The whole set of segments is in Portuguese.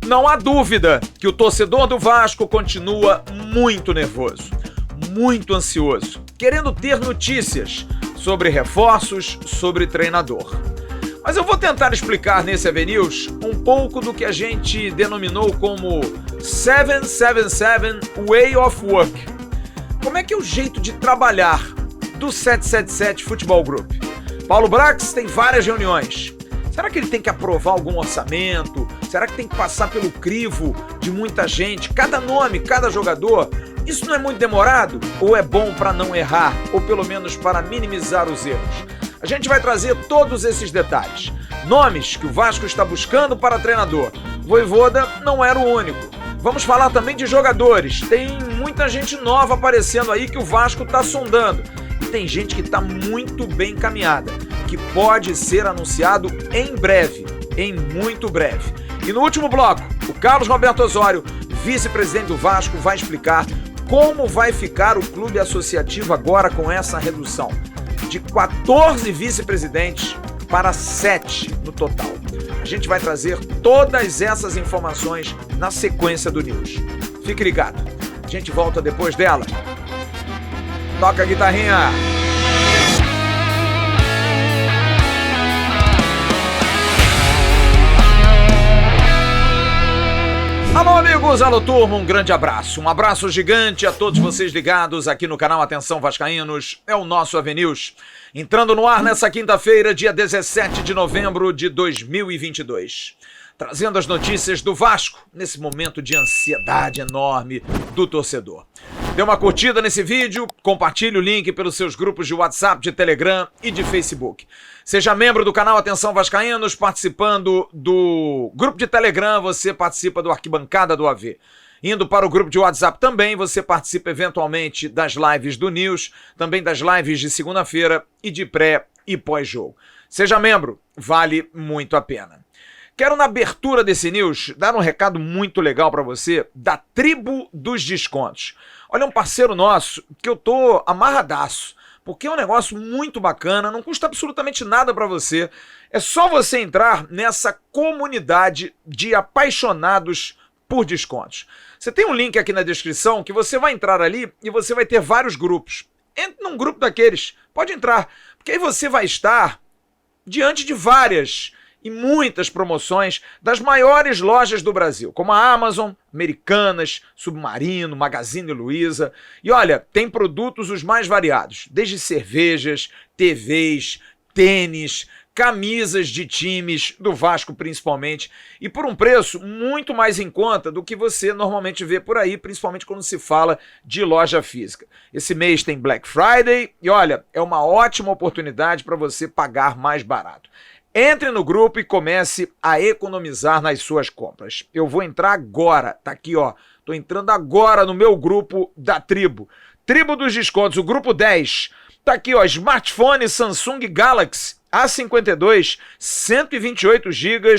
Não há dúvida que o torcedor do Vasco continua muito nervoso, muito ansioso, querendo ter notícias sobre reforços, sobre treinador. Mas eu vou tentar explicar nesse AV News um pouco do que a gente denominou como 777 Way of Work. Como é que é o jeito de trabalhar do 777 Futebol Group? Paulo Brax tem várias reuniões. Será que ele tem que aprovar algum orçamento? Será que tem que passar pelo crivo de muita gente? Cada nome, cada jogador? Isso não é muito demorado? Ou é bom para não errar? Ou pelo menos para minimizar os erros? A gente vai trazer todos esses detalhes. Nomes que o Vasco está buscando para treinador. Vojvoda não era o único. Vamos falar também de jogadores. Tem muita gente nova aparecendo aí que o Vasco está sondando. E tem gente que está muito bem encaminhada, que pode ser anunciado em breve, em muito breve. E no último bloco, o Carlos Roberto Osório, vice-presidente do Vasco, vai explicar como vai ficar o clube associativo agora com essa redução de 14 vice-presidentes para 7 no total. A gente vai trazer todas essas informações na sequência do News. Fique ligado, a gente volta depois dela. Toca a guitarrinha! Alô amigos, alô turma, um grande abraço, um abraço gigante a todos vocês ligados aqui no canal Atenção Vascaínos, é o nosso AV News, entrando no ar nessa quinta-feira, dia 17 de novembro de 2022, trazendo as notícias do Vasco, nesse momento de ansiedade enorme do torcedor. Dê uma curtida nesse vídeo, compartilhe o link pelos seus grupos de WhatsApp, de Telegram e de Facebook. Seja membro do canal Atenção Vascaínos, participando do grupo de Telegram, você participa do Arquibancada do AV. Indo para o grupo de WhatsApp também, você participa eventualmente das lives do News, também das lives de segunda-feira e de pré e pós-jogo. Seja membro, vale muito a pena. Quero, na abertura desse News, dar um recado muito legal para você da Tribo dos Descontos. Olha, um parceiro nosso que eu tô amarradaço, porque é um negócio muito bacana, não custa absolutamente nada para você. É só você entrar nessa comunidade de apaixonados por descontos. Você tem um link aqui na descrição que você vai entrar ali e você vai ter vários grupos. Entre num grupo daqueles, pode entrar, porque aí você vai estar diante de várias e muitas promoções das maiores lojas do Brasil, como a Amazon, Americanas, Submarino, Magazine Luiza. E olha, tem produtos os mais variados, desde cervejas, TVs, tênis, camisas de times, do Vasco principalmente, e por um preço muito mais em conta do que você normalmente vê por aí, principalmente quando se fala de loja física. Esse mês tem Black Friday e olha, é uma ótima oportunidade para você pagar mais barato. Entre no grupo e comece a economizar nas suas compras. Eu vou entrar agora, tá aqui ó, tô entrando agora no meu grupo da Tribo. Tribo dos Descontos, o grupo 10. Tá aqui ó, smartphone Samsung Galaxy A52, 128 GB,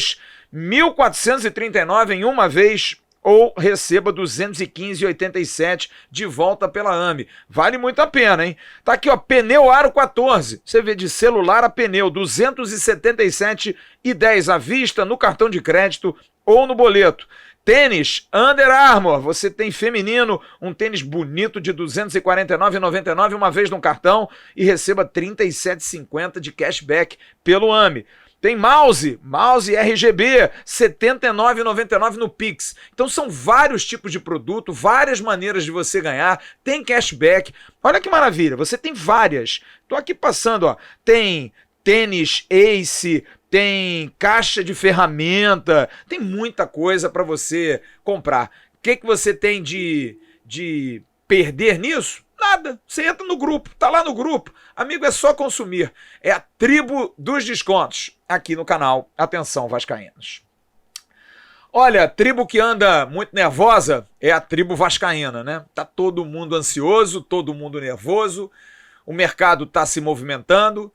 1.439 em uma vez, ou receba 215,87 de volta pela AME. Vale muito a pena, hein? Tá aqui, ó, pneu Aro 14. Você vê de celular a pneu, 277,10 à vista, no cartão de crédito ou no boleto. Tênis Under Armour, você tem feminino, um tênis bonito de R$ 249,99 uma vez no cartão e receba 37,50 de cashback pelo AME. Tem mouse RGB, R$ 79,99 no Pix. Então são vários tipos de produto, várias maneiras de você ganhar, tem cashback. Olha que maravilha, você tem várias. Tô aqui passando, ó, tem tênis Ace, tem caixa de ferramenta, tem muita coisa para você comprar. O que você tem de perder nisso? Nada, você entra no grupo, tá lá no grupo, amigo, é só consumir, é a Tribo dos Descontos, aqui no canal Atenção Vascaínos. Olha, a tribo que anda muito nervosa é a tribo vascaína, né? Tá todo mundo ansioso, todo mundo nervoso, o mercado tá se movimentando,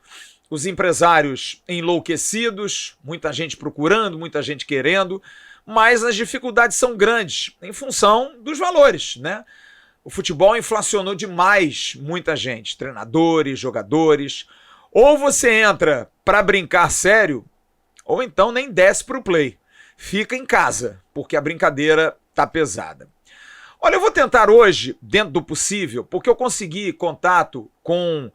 os empresários enlouquecidos, muita gente procurando, muita gente querendo, mas as dificuldades são grandes em função dos valores, né? O futebol inflacionou demais muita gente, treinadores, jogadores. Ou você entra para brincar sério, ou então nem desce para o play. fica em casa, porque a brincadeira tá pesada. Olha, eu vou tentar hoje, dentro do possível, porque eu consegui contato com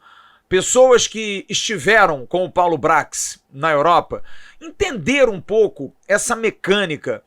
pessoas que estiveram com o Paulo Brax na Europa, entender um pouco essa mecânica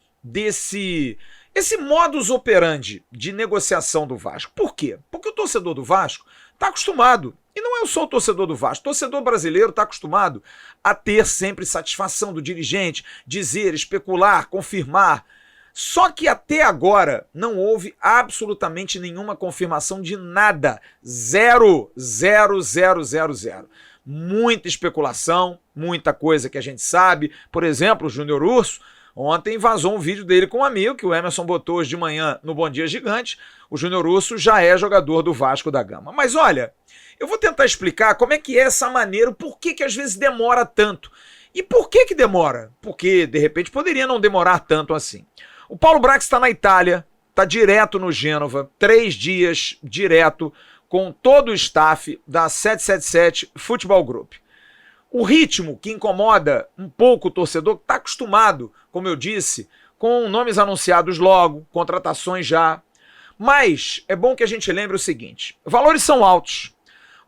esse modus operandi de negociação do Vasco. Por quê? Porque o torcedor do Vasco está acostumado, e não é só o torcedor do Vasco, o torcedor brasileiro está acostumado a ter sempre satisfação do dirigente, dizer, especular, confirmar. Só que até agora não houve absolutamente nenhuma confirmação de nada. Zero, zero, zero, zero, zero. Muita especulação, muita coisa que a gente sabe. Por exemplo, o Júnior Urso, ontem vazou um vídeo dele com um amigo, que o Emerson botou hoje de manhã no Bom Dia Gigante. O Júnior Urso já é jogador do Vasco da Gama. Mas olha, eu vou tentar explicar como é que é essa maneira, por que às vezes demora tanto. E por que demora? Porque, de repente, poderia não demorar tanto assim. O Paulo Brax está na Itália, está direto no Gênova, 3 dias direto, com todo o staff da 777 Futebol Group. O ritmo que incomoda um pouco o torcedor, que está acostumado, como eu disse, com nomes anunciados logo, contratações já. Mas é bom que a gente lembre o seguinte, valores são altos,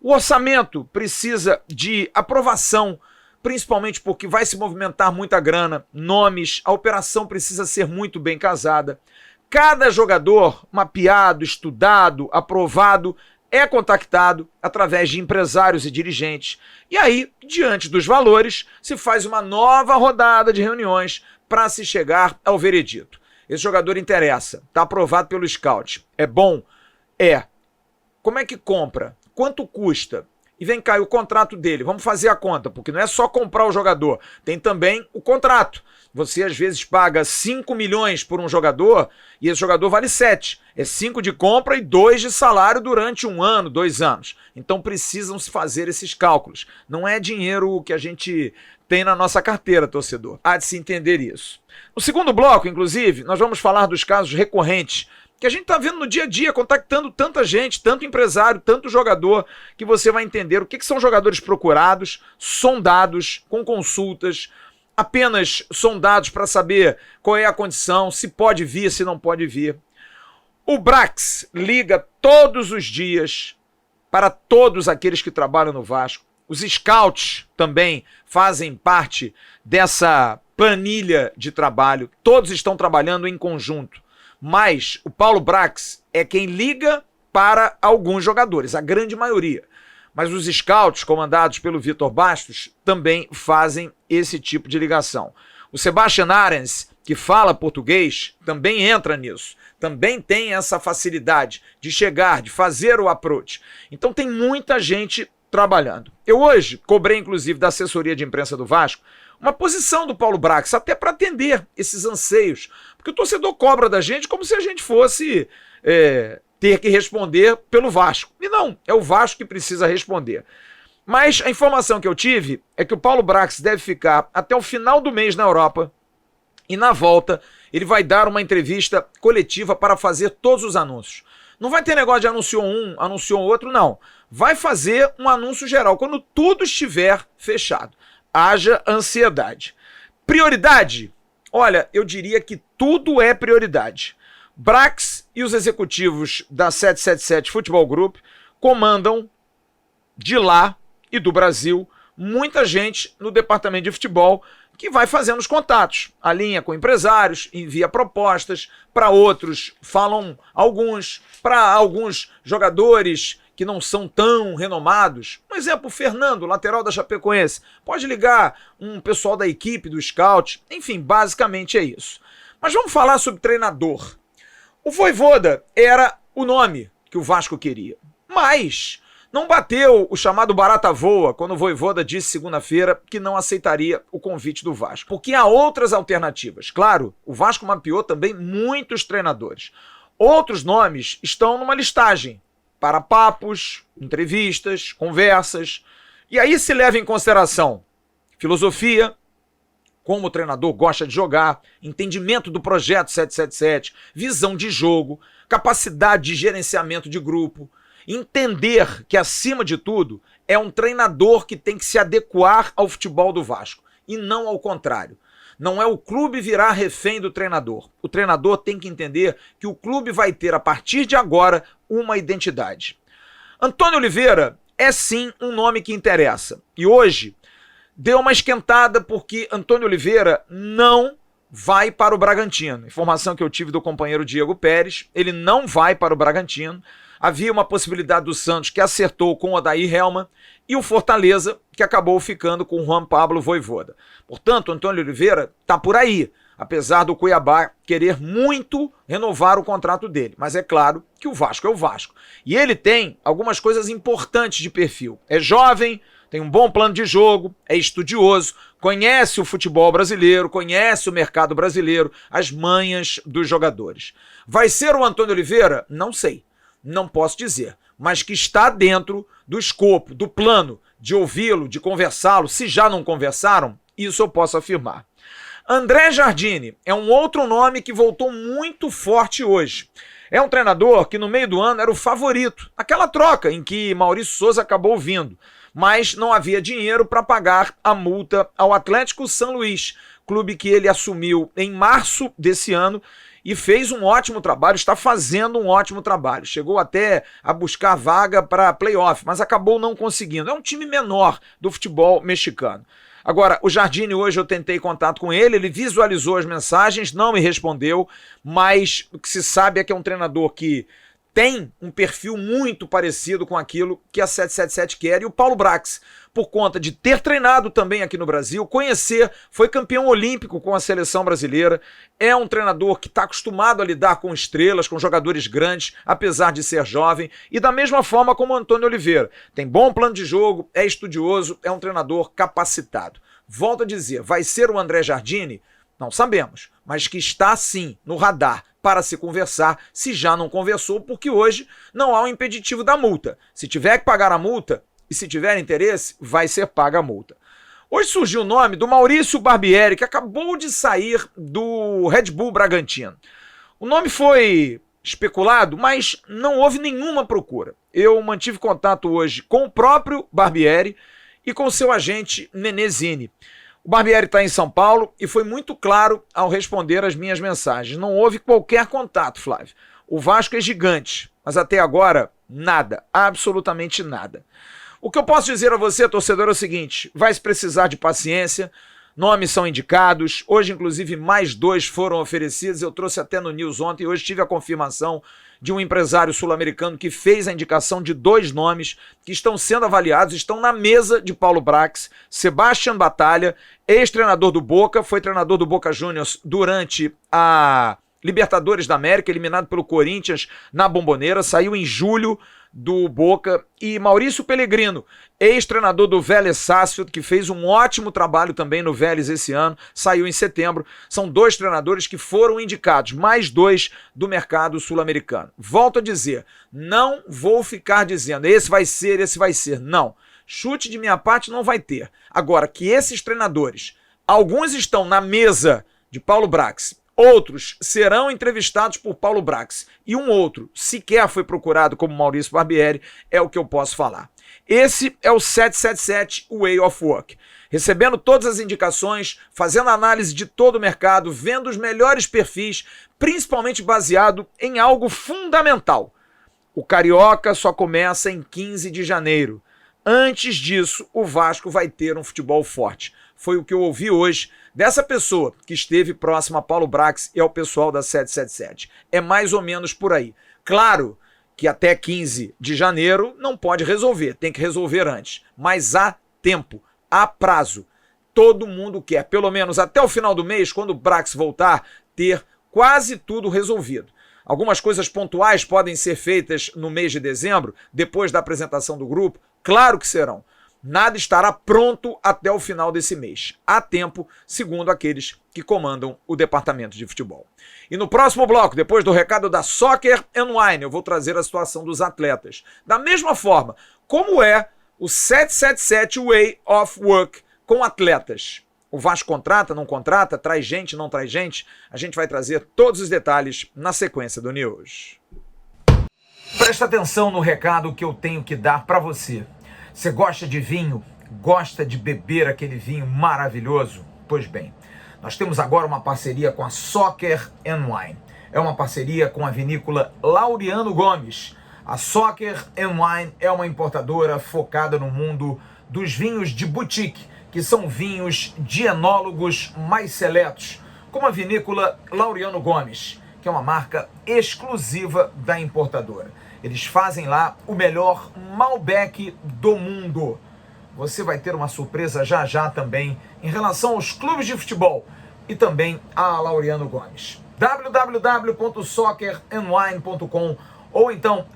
o orçamento precisa de aprovação, principalmente porque vai se movimentar muita grana, nomes, a operação precisa ser muito bem casada. Cada jogador mapeado, estudado, aprovado, é contactado através de empresários e dirigentes. E aí, diante dos valores, se faz uma nova rodada de reuniões para se chegar ao veredito. Esse jogador interessa, está aprovado pelo scout. É bom? É. Como é que compra? Quanto custa? E vem cá, e o contrato dele, vamos fazer a conta, porque não é só comprar o jogador, tem também o contrato. Você às vezes paga 5 milhões por um jogador e esse jogador vale 7. É 5 de compra e 2 de salário durante 1 ano, 2 anos. Então precisam se fazer esses cálculos. Não é dinheiro que a gente tem na nossa carteira, torcedor. Há de se entender isso. No segundo bloco, inclusive, nós vamos falar dos casos recorrentes que a gente está vendo no dia a dia, contactando tanta gente, tanto empresário, tanto jogador, que você vai entender o que são jogadores procurados, sondados, com consultas, apenas sondados para saber qual é a condição, se pode vir, se não pode vir. O Brax liga todos os dias para todos aqueles que trabalham no Vasco. Os scouts também fazem parte dessa planilha de trabalho, todos estão trabalhando em conjunto. Mas o Paulo Brax é quem liga para alguns jogadores, a grande maioria. Mas os scouts, comandados pelo Vitor Bastos, também fazem esse tipo de ligação. O Sebastian Arens, que fala português, também entra nisso. Também tem essa facilidade de chegar, de fazer o approach. Então tem muita gente trabalhando. Eu hoje cobrei, inclusive, da assessoria de imprensa do Vasco, uma posição do Paulo Brax, até para atender esses anseios. Porque o torcedor cobra da gente como se a gente fosse ter que responder pelo Vasco. E não, é o Vasco que precisa responder. Mas a informação que eu tive é que o Paulo Brax deve ficar até o final do mês na Europa e na volta ele vai dar uma entrevista coletiva para fazer todos os anúncios. Não vai ter negócio de anunciou um, anunciou outro, não. Vai fazer um anúncio geral, quando tudo estiver fechado. Haja ansiedade. Prioridade? Olha, eu diria que tudo é prioridade. Brax e os executivos da 777 Futebol Group comandam de lá e do Brasil muita gente no departamento de futebol que vai fazendo os contatos, alinha com empresários, envia propostas, para outros falam alguns, para alguns jogadores que não são tão renomados. Um exemplo, o Fernando, lateral da Chapecoense, pode ligar um pessoal da equipe, do scout, enfim, basicamente é isso. Mas vamos falar sobre treinador. O Vojvoda era o nome que o Vasco queria, mas não bateu o chamado barata voa quando o Vojvoda disse segunda-feira que não aceitaria o convite do Vasco, porque há outras alternativas. Claro, o Vasco mapeou também muitos treinadores. Outros nomes estão numa listagem para papos, entrevistas, conversas, e aí se leva em consideração filosofia, como o treinador gosta de jogar, entendimento do projeto 777, visão de jogo, capacidade de gerenciamento de grupo, entender que, acima de tudo, é um treinador que tem que se adequar ao futebol do Vasco, e não ao contrário. Não é o clube virar refém do treinador. O treinador tem que entender que o clube vai ter, a partir de agora, uma identidade. Antônio Oliveira é sim um nome que interessa. E hoje deu uma esquentada porque Antônio Oliveira não vai para o Bragantino. Informação que eu tive do companheiro Diego Pérez, ele não vai para o Bragantino. Havia uma possibilidade do Santos, que acertou com o Odair Hellmann, e o Fortaleza, que acabou ficando com o Juan Pablo Vojvoda. Portanto, Antônio Oliveira está por aí, apesar do Cuiabá querer muito renovar o contrato dele. Mas é claro que o Vasco é o Vasco. E ele tem algumas coisas importantes de perfil. É jovem, tem um bom plano de jogo, é estudioso, conhece o futebol brasileiro, conhece o mercado brasileiro, as manhas dos jogadores. Vai ser o Antônio Oliveira? Não sei, não posso dizer, mas que está dentro do escopo, do plano de ouvi-lo, de conversá-lo, se já não conversaram, isso eu posso afirmar. André Jardine é um outro nome que voltou muito forte hoje. É um treinador que no meio do ano era o favorito, aquela troca em que Maurício Souza acabou vindo, mas não havia dinheiro para pagar a multa ao Atlético São Luís, clube que ele assumiu em março desse ano e fez um ótimo trabalho, está fazendo um ótimo trabalho. Chegou até a buscar vaga para playoff, mas acabou não conseguindo. É um time menor do futebol mexicano. Agora, o Jardine hoje eu tentei contato com ele, ele visualizou as mensagens, não me respondeu, mas o que se sabe é que é um treinador que tem um perfil muito parecido com aquilo que a 777 quer, e o Paulo Brax, por conta de ter treinado também aqui no Brasil, conhecer, foi campeão olímpico com a seleção brasileira, é um treinador que está acostumado a lidar com estrelas, com jogadores grandes, apesar de ser jovem, e da mesma forma como o Antônio Oliveira, tem bom plano de jogo, é estudioso, é um treinador capacitado. Volto a dizer, vai ser o André Jardine? Não sabemos, mas que está sim no radar para se conversar, se já não conversou, porque hoje não há um impeditivo da multa. Se tiver que pagar a multa, e se tiver interesse, vai ser paga a multa. Hoje surgiu o nome do Maurício Barbieri, que acabou de sair do Red Bull Bragantino. O nome foi especulado, mas não houve nenhuma procura. Eu mantive contato hoje com o próprio Barbieri e com seu agente Nenezini. O Barbieri está em São Paulo e foi muito claro ao responder as minhas mensagens. Não houve qualquer contato, Flávio. O Vasco é gigante, mas até agora, nada, absolutamente nada. O que eu posso dizer a você, torcedor, é o seguinte, vai se precisar de paciência, nomes são indicados, hoje inclusive mais 2 foram oferecidos, eu trouxe até no News ontem, e hoje tive a confirmação de um empresário sul-americano que fez a indicação de 2 nomes que estão sendo avaliados, estão na mesa de Paulo Brax, Sebastián Batalha, ex-treinador do Boca, foi treinador do Boca Juniors durante a Libertadores da América, eliminado pelo Corinthians na Bombonera, saiu em julho do Boca, e Maurício Pellegrino, ex-treinador do Vélez Sarsfield, que fez um ótimo trabalho também no Vélez esse ano, saiu em setembro. São 2 treinadores que foram indicados, mais 2 do mercado sul-americano. Volto a dizer, não vou ficar dizendo, esse vai ser, não. Chute de minha parte não vai ter. Agora, que esses treinadores, alguns estão na mesa de Paulo Brax, outros serão entrevistados por Paulo Brax e um outro sequer foi procurado como Maurício Barbieri, é o que eu posso falar. Esse é o 777 Way of Work. Recebendo todas as indicações, fazendo análise de todo o mercado, vendo os melhores perfis, principalmente baseado em algo fundamental. O Carioca só começa em 15 de janeiro. Antes disso, o Vasco vai ter um futebol forte. Foi o que eu ouvi hoje dessa pessoa que esteve próxima a Paulo Brax e ao pessoal da 777. É mais ou menos por aí. Claro que até 15 de janeiro não pode resolver, tem que resolver antes. Mas há tempo, há prazo. Todo mundo quer, pelo menos até o final do mês, quando o Brax voltar, ter quase tudo resolvido. Algumas coisas pontuais podem ser feitas no mês de dezembro, depois da apresentação do grupo, claro que serão. Nada estará pronto até o final desse mês. Há tempo, segundo aqueles que comandam o departamento de futebol. E no próximo bloco, depois do recado da Soccer and Wine, eu vou trazer a situação dos atletas. Da mesma forma, como é o 777 Way of Work com atletas. O Vasco contrata, não contrata, traz gente, não traz gente? A gente vai trazer todos os detalhes na sequência do News. Presta atenção no recado que eu tenho que dar para você. Você gosta de vinho? Gosta de beber aquele vinho maravilhoso? Pois bem, Nós temos agora uma parceria com a Soccer and Wine. É uma parceria com a vinícola Laureano Gomes. A Soccer and Wine é uma importadora focada no mundo dos vinhos de boutique, que são vinhos de enólogos mais seletos, como a vinícola Laureano Gomes, que é uma marca exclusiva da importadora. Eles fazem lá o melhor Malbec do mundo. Você vai ter uma surpresa já já também em relação aos clubes de futebol e também a Laureano Gomes. www.soccerandwine.com ou então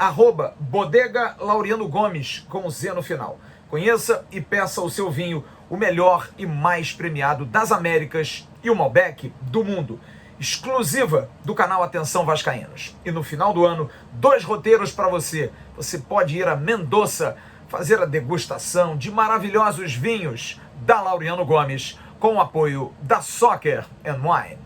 @bodega Laureano Gomes com Z no final. Conheça e peça o seu vinho, o melhor e mais premiado das Américas e o Malbec do mundo. Exclusiva do canal Atenção Vascaínos. E no final do ano, 2 roteiros para você. Você pode ir a Mendoza fazer a degustação de maravilhosos vinhos da Laureano Gomes com o apoio da Soccer and Wine.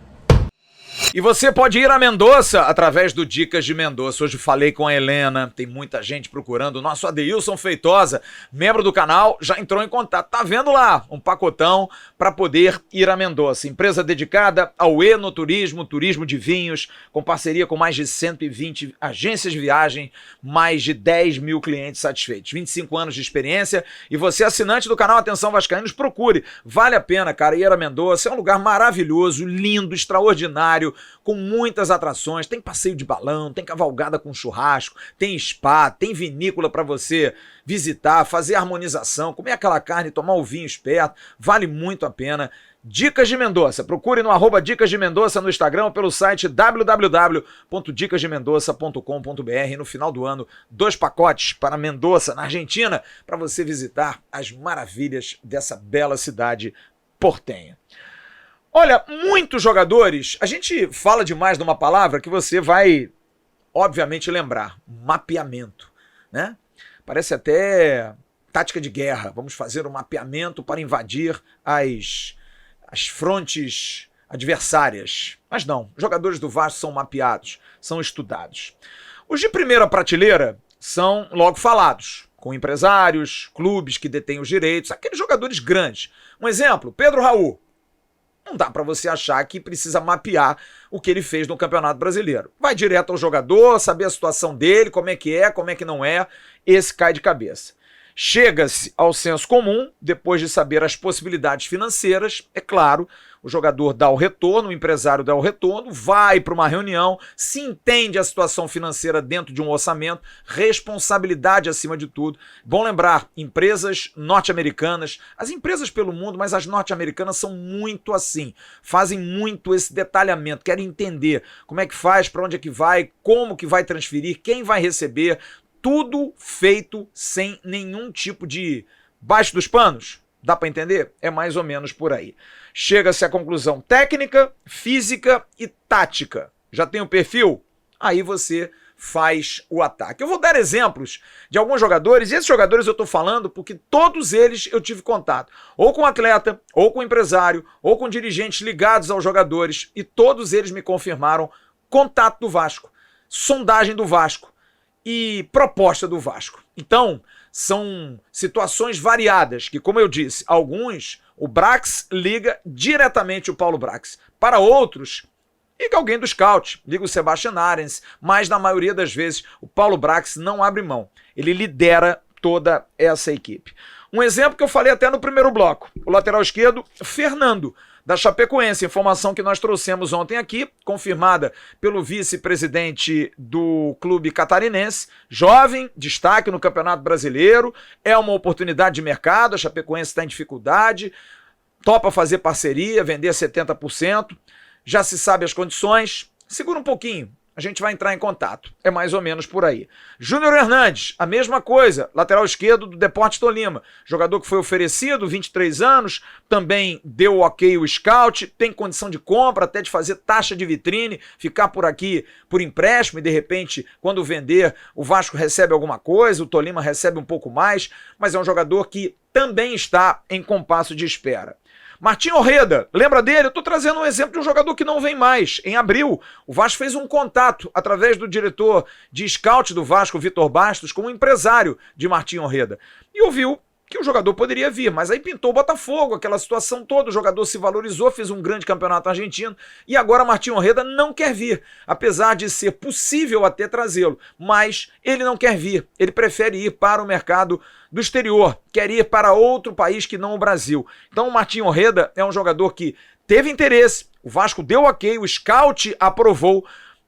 E você pode ir a Mendoza através do Dicas de Mendoza. Hoje falei com a Helena, tem muita gente procurando. O nosso Adeilson Feitosa, membro do canal, já entrou em contato. Tá vendo lá um pacotão para poder ir a Mendoza. Empresa dedicada ao enoturismo, turismo de vinhos, com parceria com mais de 120 agências de viagem, mais de 10 mil clientes satisfeitos. 25 anos de experiência. E você, assinante do canal Atenção Vascaínos, procure. Vale a pena, cara, ir a Mendoza. É um lugar maravilhoso, lindo, extraordinário, com muitas atrações. Tem passeio de balão, tem cavalgada com churrasco, tem spa, tem vinícola para você visitar, fazer harmonização, comer aquela carne, tomar o vinho esperto. Vale muito a pena. Dicas de Mendoza. Procure no @Dicas de Mendoza no Instagram ou pelo site www.dicasdemendoza.com.br. No final do ano, 2 pacotes para Mendoza, na Argentina, para você visitar as maravilhas dessa bela cidade portenha. Olha, muitos jogadores, a gente fala demais de uma palavra que você vai, obviamente, lembrar. Mapeamento, né? Parece até tática de guerra. Vamos fazer um mapeamento para invadir as frontes adversárias. Mas não, os jogadores do Vasco são mapeados, são estudados. Os de primeira prateleira são logo falados, com empresários, clubes que detêm os direitos, aqueles jogadores grandes. Um exemplo, Pedro Raul. Não dá para você achar que precisa mapear o que ele fez no Campeonato Brasileiro. Vai direto ao jogador, saber a situação dele, como é que não é, esse cai de cabeça. Chega-se ao senso comum, depois de saber as possibilidades financeiras, é claro, o jogador dá o retorno, o empresário dá o retorno, vai para uma reunião, se entende a situação financeira dentro de um orçamento, responsabilidade acima de tudo. Bom lembrar, empresas norte-americanas, as empresas pelo mundo, mas as norte-americanas são muito assim, fazem muito esse detalhamento, querem entender como é que faz, para onde é que vai, como que vai transferir, quem vai receber, tudo feito sem nenhum tipo de baixo dos panos. Dá para entender? É mais ou menos por aí. Chega-se à conclusão técnica, física e tática. Já tem o perfil? Aí você faz o ataque. Eu vou dar exemplos de alguns jogadores, e esses jogadores eu estou falando porque todos eles eu tive contato, ou com atleta, ou com empresário, ou com dirigentes ligados aos jogadores, e todos eles me confirmaram contato do Vasco, sondagem do Vasco e proposta do Vasco. Então, são situações variadas, que, como eu disse, alguns, o Brax liga diretamente o Paulo Brax. Para outros, liga alguém do scout, liga o Sebastian Arens, mas na maioria das vezes o Paulo Brax não abre mão. Ele lidera toda essa equipe. Um exemplo que eu falei até no primeiro bloco, o lateral esquerdo, Fernando, da Chapecoense, informação que nós trouxemos ontem aqui, confirmada pelo vice-presidente do clube catarinense, jovem, destaque no Campeonato Brasileiro, é uma oportunidade de mercado, a Chapecoense está em dificuldade, topa fazer parceria, vender 70%, já se sabe as condições, segura um pouquinho, a gente vai entrar em contato, é mais ou menos por aí. Júnior Hernandes, a mesma coisa, lateral esquerdo do Deportes Tolima, jogador que foi oferecido, 23 anos, também deu ok o scout, tem condição de compra, até de fazer taxa de vitrine, ficar por aqui por empréstimo e de repente, quando vender, o Vasco recebe alguma coisa, o Tolima recebe um pouco mais, mas é um jogador que também está em compasso de espera. Martim Orreda, lembra dele? Eu estou trazendo um exemplo de um jogador que não vem mais. Em abril, o Vasco fez um contato através do diretor de scout do Vasco, Vitor Bastos, com um empresário de Martim Orreda. E ouviu que o jogador poderia vir, mas aí pintou o Botafogo, aquela situação toda, o jogador se valorizou, fez um grande campeonato argentino e agora Martim Orreda não quer vir, apesar de ser possível até trazê-lo, mas ele não quer vir, ele prefere ir para o mercado do exterior, quer ir para outro país que não o Brasil. Então o Martim Orreda é um jogador que teve interesse, o Vasco deu ok, o scout aprovou,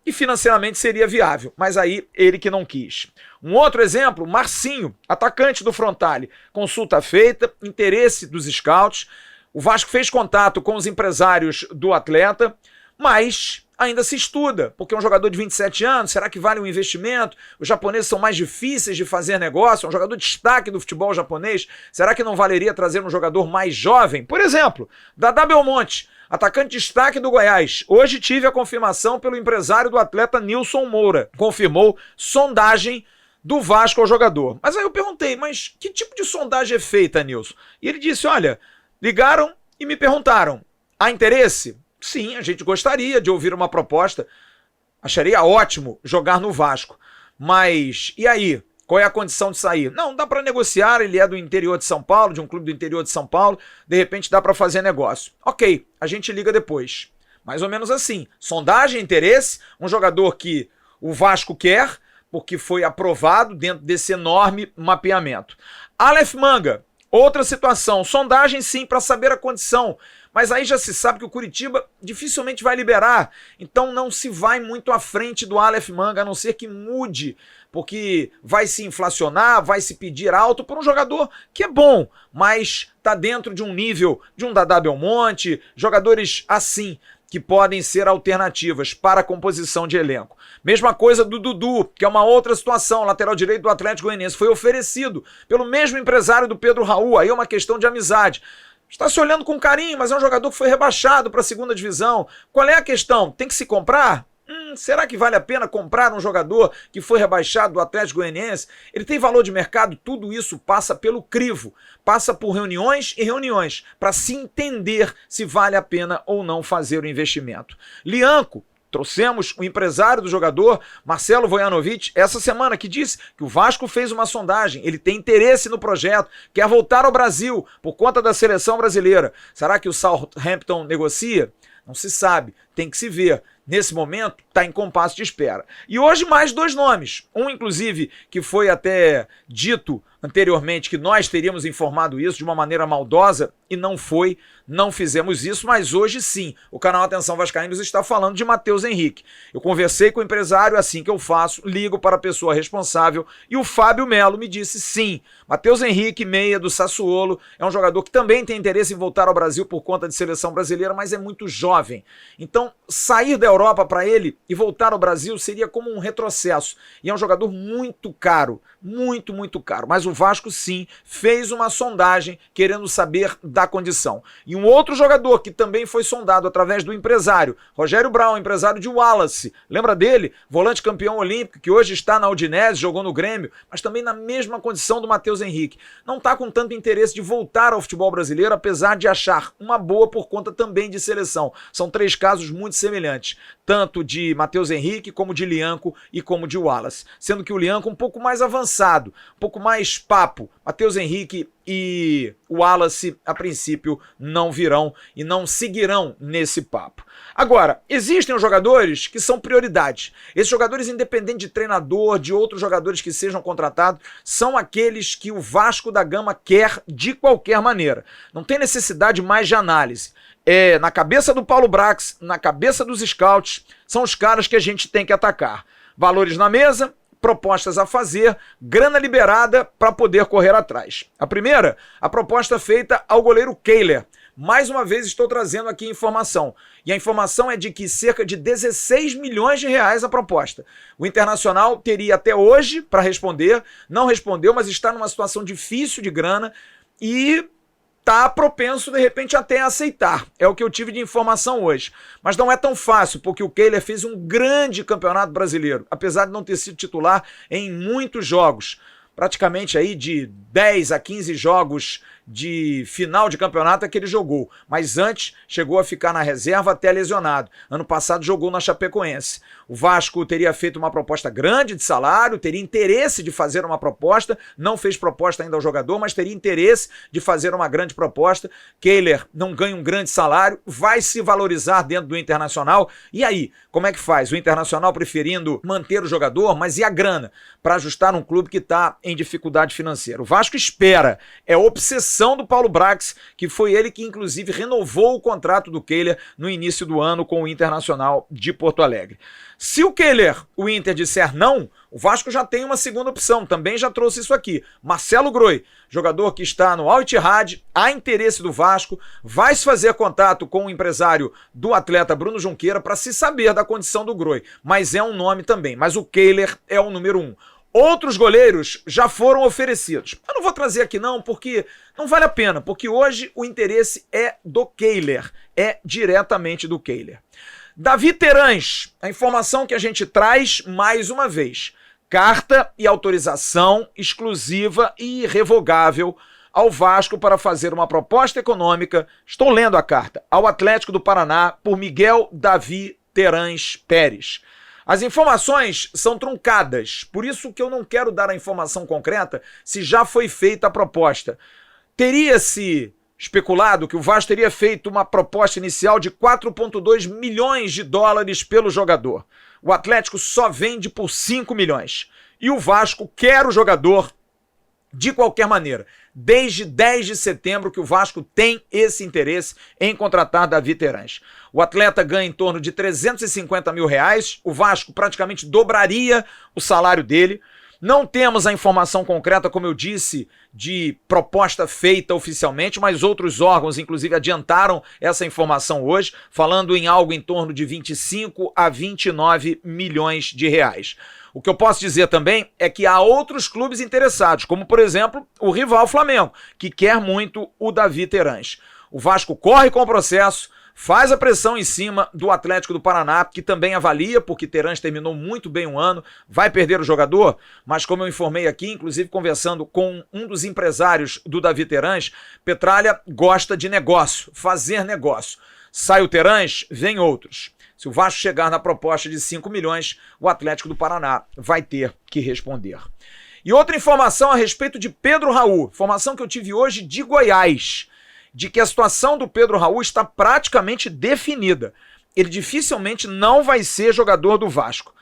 e financeiramente seria viável, mas aí ele que não quis. Um outro exemplo, Marcinho, atacante do Frontale, consulta feita, interesse dos scouts, o Vasco fez contato com os empresários do atleta, mas ainda se estuda, porque é um jogador de 27 anos, será que vale um investimento? Os japoneses são mais difíceis de fazer negócio, é um jogador de destaque do futebol japonês, será que não valeria trazer um jogador mais jovem? Por exemplo, Dadá Belmonte, atacante de destaque do Goiás. Hoje tive a confirmação pelo empresário do atleta Nilson Moura. Confirmou sondagem do Vasco ao jogador. Mas aí eu perguntei, mas que tipo de sondagem é feita, Nilson? E ele disse, olha, ligaram e me perguntaram, há interesse? Sim, a gente gostaria de ouvir uma proposta. Acharia ótimo jogar no Vasco. Mas, e aí? Qual é a condição de sair? Não, dá para negociar, ele é do interior de São Paulo, de um clube do interior de São Paulo, de repente dá para fazer negócio. Ok, a gente liga depois. Mais ou menos assim. Sondagem, interesse, um jogador que o Vasco quer, porque foi aprovado dentro desse enorme mapeamento. Aleph Manga, outra situação. Sondagem sim, para saber a condição. Mas aí já se sabe que o Curitiba dificilmente vai liberar. Então não se vai muito à frente do Aleph Manga, a não ser que mude, porque vai se inflacionar, vai se pedir alto por um jogador que é bom, mas está dentro de um nível de um Dadá Belmonte, jogadores assim, que podem ser alternativas para a composição de elenco. Mesma coisa do Dudu, que é uma outra situação, lateral direito do Atlético Goianiense, foi oferecido pelo mesmo empresário do Pedro Raul, aí é uma questão de amizade. Está se olhando com carinho, mas é um jogador que foi rebaixado para a segunda divisão. Qual é a questão? Tem que se comprar? Será que vale a pena comprar um jogador que foi rebaixado do Atlético Goianiense? Ele tem valor de mercado? Tudo isso passa pelo crivo, passa por reuniões e reuniões, para se entender se vale a pena ou não fazer o investimento. Lianco, trouxemos o empresário do jogador, Marcelo Vojanovic, essa semana, que disse que o Vasco fez uma sondagem, ele tem interesse no projeto, quer voltar ao Brasil por conta da seleção brasileira. Será que o Southampton negocia? Não se sabe, tem que se ver. Nesse momento, está em compasso de espera. E hoje mais dois nomes. Um, inclusive, que foi até dito anteriormente que nós teríamos informado isso de uma maneira maldosa e não foi, não fizemos isso, mas hoje sim, o canal Atenção Vascaínos está falando de Matheus Henrique. Eu conversei com o empresário, assim que eu faço, ligo para a pessoa responsável e o Fábio Melo me disse sim, Matheus Henrique, meia do Sassuolo, é um jogador que também tem interesse em voltar ao Brasil por conta de seleção brasileira, mas é muito jovem. Então, sair da Europa para ele e voltar ao Brasil seria como um retrocesso. E é um jogador muito caro, muito, muito caro. Mas o Vasco, sim, fez uma sondagem querendo saber da condição. E um outro jogador que também foi sondado através do empresário, Rogério Brown, empresário de Wallace. Lembra dele? Volante campeão olímpico, que hoje está na Udinese, jogou no Grêmio, mas também na mesma condição do Matheus Henrique. Não está com tanto interesse de voltar ao futebol brasileiro, apesar de achar uma boa por conta também de seleção. São três casos muito semelhantes, tanto de Matheus Henrique, como de Lianco e como de Wallace. Sendo que o Lianco um pouco mais avançado, um pouco mais papo. Matheus Henrique e o Wallace, a princípio, não virão e não seguirão nesse papo. Agora, existem os jogadores que são prioridade. Esses jogadores, independente de treinador, de outros jogadores que sejam contratados, são aqueles que o Vasco da Gama quer de qualquer maneira. Não tem necessidade mais de análise. É na cabeça do Paulo Brax, na cabeça dos scouts, são os caras que a gente tem que atacar. Valores na mesa, propostas a fazer, grana liberada para poder correr atrás. A primeira, a proposta feita ao goleiro Kehler. Mais uma vez estou trazendo aqui informação. E a informação é de que cerca de 16 milhões de reais a proposta. O Internacional teria até hoje para responder, não respondeu, mas está numa situação difícil de grana e está propenso, de repente, até a aceitar. É o que eu tive de informação hoje. Mas não é tão fácil, porque o Kehler fez um grande campeonato brasileiro, apesar de não ter sido titular em muitos jogos. praticamente aí de 10 a 15 jogos de final de campeonato é que ele jogou, mas antes chegou a ficar na reserva até lesionado. Ano passado jogou na Chapecoense. O Vasco teria feito uma proposta grande de salário, teria interesse de fazer uma proposta, não fez proposta ainda ao jogador, mas teria interesse de fazer uma grande proposta. Kehler não ganha um grande salário, vai se valorizar dentro do Internacional. E aí, como é que faz? O Internacional preferindo manter o jogador, mas e a grana? Para ajustar um clube que está em dificuldade financeira. O Vasco espera, é obsessão do Paulo Brax, que foi ele que inclusive renovou o contrato do Kehler no início do ano com o Internacional de Porto Alegre. Se o Kehler, o Inter, disser não, o Vasco já tem uma segunda opção, também já trouxe isso aqui. Marcelo Groi, jogador que está no Al Ittihad, há interesse do Vasco, vai se fazer contato com o empresário do atleta Bruno Junqueira para se saber da condição do Groi, mas é um nome também, mas o Kehler é o número 1. Outros goleiros já foram oferecidos. Eu não vou trazer aqui não, porque não vale a pena, porque hoje o interesse é do Kehler, é diretamente do Kehler. Davi Terãs, a informação que a gente traz mais uma vez, carta e autorização exclusiva e irrevogável ao Vasco para fazer uma proposta econômica, estou lendo a carta, ao Atlético do Paraná por Miguel Davi Terãs Pérez. As informações são truncadas, por isso que eu não quero dar a informação concreta se já foi feita a proposta. Teria-se especulado que o Vasco teria feito uma proposta inicial de 4,2 milhões de dólares pelo jogador. O Atlético só vende por 5 milhões. E o Vasco quer o jogador de qualquer maneira. Desde 10 de setembro que o Vasco tem esse interesse em contratar Davi Terãs. O atleta ganha em torno de 350 mil reais, o Vasco praticamente dobraria o salário dele. Não temos a informação concreta, como eu disse, de proposta feita oficialmente, mas outros órgãos, inclusive, adiantaram essa informação hoje, falando em algo em torno de 25 a 29 milhões de reais. O que eu posso dizer também é que há outros clubes interessados, como, por exemplo, o rival Flamengo, que quer muito o Davi Terãs. O Vasco corre com o processo, faz a pressão em cima do Atlético do Paraná, que também avalia, porque Terãs terminou muito bem um ano, vai perder o jogador, mas como eu informei aqui, inclusive conversando com um dos empresários do Davi Terãs, Petralha gosta de negócio, fazer negócio. Sai o Terãs, vem outros. Se o Vasco chegar na proposta de 5 milhões, o Atlético do Paraná vai ter que responder. E outra informação a respeito de Pedro Raul, informação que eu tive hoje de Goiás, de que a situação do Pedro Raul está praticamente definida. Ele dificilmente não vai ser jogador do Vasco.